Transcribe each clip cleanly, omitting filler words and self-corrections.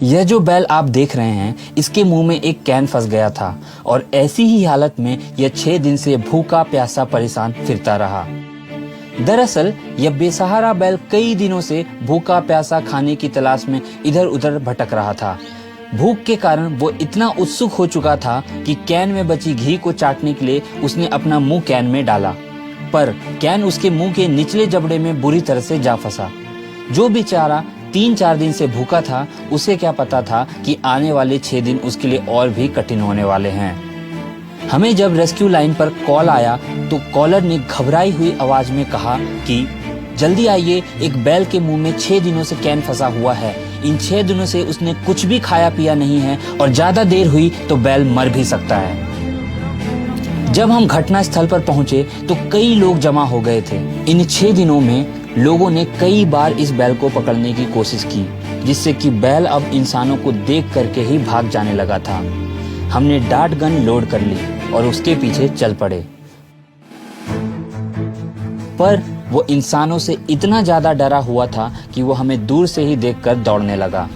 यह जो बैल आप देख रहे हैं, इसके मुंह में एक कैन फंस गया था और ऐसी ही हालत में यह 6 दिन से भूखा प्यासा परेशान फिरता रहा। दरअसल यह बेसहारा बैल कई दिनों से भूखा प्यासा खाने की तलाश में इधर उधर भटक रहा था। भूख के कारण वो इतना उत्सुक हो चुका था कि कैन में बची घी को चाटने के लिए उसने अपना मुंह कैन में डाला, पर कैन उसके मुंह के निचले जबड़े में बुरी तरह से जा फंसा। जो बेचारा 3-4 दिन से भूखा था, उसे क्या पता था कि आने वाले 6 दिन उसके लिए और भी कठिन होने वाले हैं। हमें जब रेस्क्यू लाइन पर कॉल आया तो कॉलर ने घबराई हुई आवाज में कहा कि जल्दी आइए, एक बैल के मुंह में 6 दिनों से कैन फंसा हुआ है। इन 6 दिनों से उसने कुछ भी खाया पिया नहीं है और ज्यादा देर हुई तो बैल मर भी सकता है। जब हम घटना स्थल पर पहुंचे तो कई लोग जमा हो गए थे। इन 6 दिनों में लोगों ने कई बार इस बैल को पकड़ने की कोशिश की, जिससे कि बैल अब इंसानों को देख करके ही भाग जाने लगा था। हमने डार्ट गन लोड कर ली और उसके पीछे चल पड़े, पर वो इंसानों से इतना ज्यादा डरा हुआ था कि वो हमें दूर से ही देखकर दौड़ने लगा।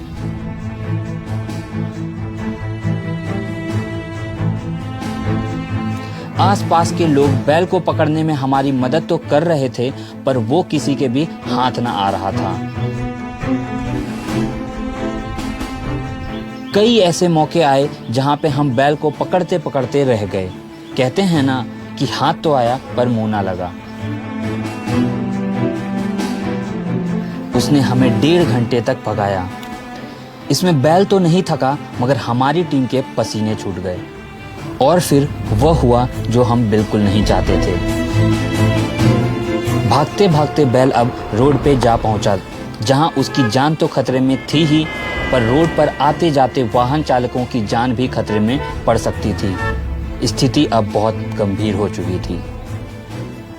आसपास के लोग बैल को पकड़ने में हमारी मदद तो कर रहे थे, पर वो किसी के भी हाथ न आ रहा था। कई ऐसे मौके आए जहां पे हम बैल को पकड़ते पकड़ते रह गए। कहते हैं ना कि हाथ तो आया पर मुंह ना लगा। उसने हमें 1.5 घंटे तक भगाया। इसमें बैल तो नहीं थका, मगर हमारी टीम के पसीने छूट गए। और फिर वह हुआ जो हम बिल्कुल नहीं चाहते थे। भागते भागते बैल अब रोड पे जा पहुंचा, जहां उसकी जान तो खतरे में थी ही, पर रोड पर आते जाते वाहन चालकों की जान भी खतरे में पड़ सकती थी। स्थिति अब बहुत गंभीर हो चुकी थी।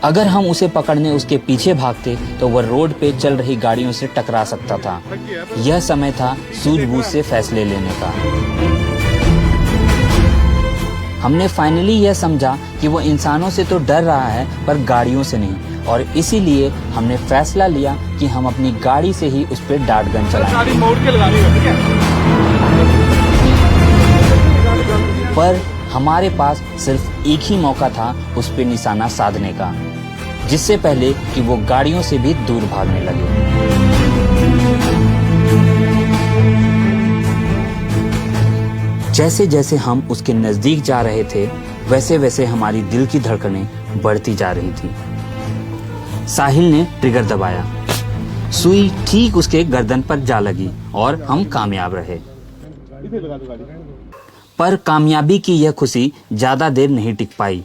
अगर हम उसे पकड़ने उसके पीछे भागते तो वह रोड पे चल रही गाड़ियों से टकरा सकता था। यह समय था सूझबूझ से फैसले लेने का। हमने फाइनली यह समझा कि वो इंसानों से तो डर रहा है, पर गाड़ियों से नहीं, और इसीलिए हमने फैसला लिया कि हम अपनी गाड़ी से ही उस पर डार्ट गन चलाएंगे। पर हमारे पास सिर्फ एक ही मौका था उस पर निशाना साधने का, जिससे पहले कि वो गाड़ियों से भी दूर भागने लगे। जैसे जैसे हम उसके नजदीक जा रहे थे, वैसे वैसे हमारी दिल की धड़कनें बढ़ती जा रही थी। साहिल ने ट्रिगर दबाया, सुई ठीक उसके गर्दन पर जा लगी और हम कामयाब रहे। पर कामयाबी की यह खुशी ज्यादा देर नहीं टिक पाई।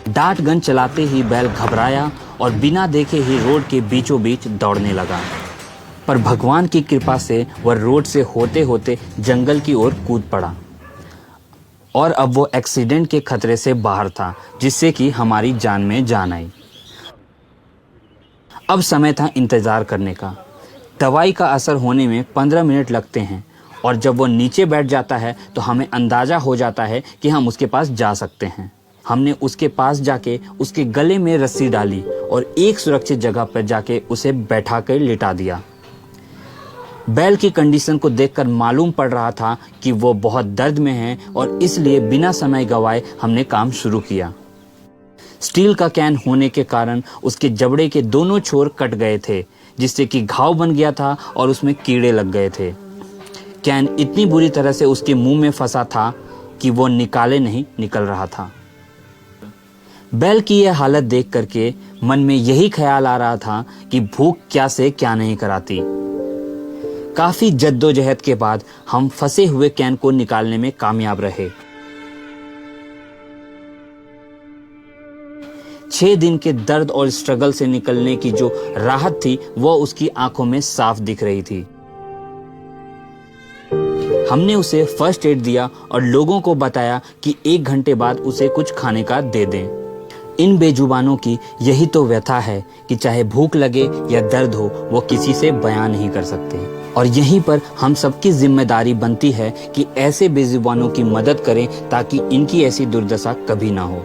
डार्ट गन चलाते ही बैल घबराया और बिना देखे ही रोड के बीचों बीच दौड़ने लगा। पर भगवान की कृपा से वह रोड से होते होते जंगल की ओर कूद पड़ा और अब वो एक्सीडेंट के खतरे से बाहर था, जिससे कि हमारी जान में जान आई। अब समय था इंतजार करने का। दवाई का असर होने में 15 मिनट लगते हैं और जब वो नीचे बैठ जाता है तो हमें अंदाजा हो जाता है कि हम उसके पास जा सकते हैं। हमने उसके पास जाके उसके गले में रस्सी डाली और एक सुरक्षित जगह पर जाके उसे बैठा कर लिटा दिया। बैल की कंडीशन को देखकर मालूम पड़ रहा था कि वो बहुत दर्द में है और इसलिए बिना समय गवाए हमने काम शुरू किया। स्टील का कैन होने के कारण उसके जबड़े के दोनों छोर कट गए थे, जिससे कि घाव बन गया था और उसमें कीड़े लग गए थे। कैन इतनी बुरी तरह से उसके मुंह में फंसा था कि वो निकाले नहीं निकल रहा था। बैल की यह हालत देख करके मन में यही ख्याल आ रहा था कि भूख क्या से क्या नहीं कराती। काफी जद्दोजहद के बाद हम फंसे हुए कैन को निकालने में कामयाब रहे। 6 दिन के दर्द और स्ट्रगल से निकलने की जो राहत थी, वो उसकी आंखों में साफ दिख रही थी। हमने उसे फर्स्ट एड दिया और लोगों को बताया कि 1 घंटे बाद उसे कुछ खाने का दे दें। इन बेजुबानों की यही तो व्यथा है कि चाहे भूख लगे या दर्द हो, वो किसी से बयान नहीं कर सकते। और यहीं पर हम सबकी जिम्मेदारी बनती है कि ऐसे बेजुबानों की मदद करें ताकि इनकी ऐसी दुर्दशा कभी ना हो।